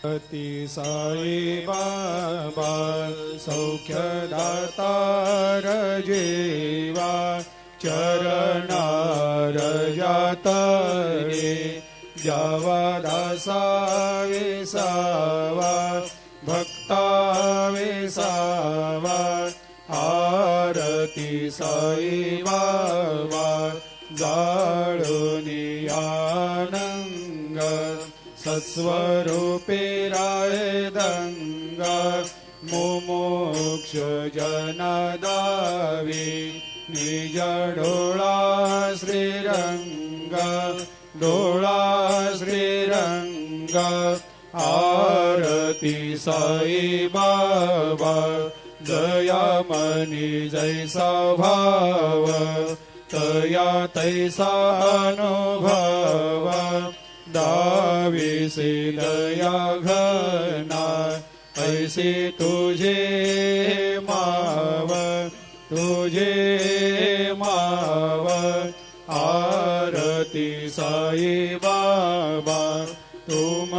अति साई बाबा सौख्यदातार जेवा चरणार जातरे जावा दासा विसावा भक्ता विसावा आरती साई बाबा जाळुनी आनंग सत्स्वरूपे राय दंग मुमुक्ष जनदावी निज डोळा श्रीरंग डोळा श्रीरंग आरती साई बाबा जया मनी जैसा भाव तया तैसा अनुभव दाविसे दया घना ऐसे तुझे माव आरती साई बाबा तुम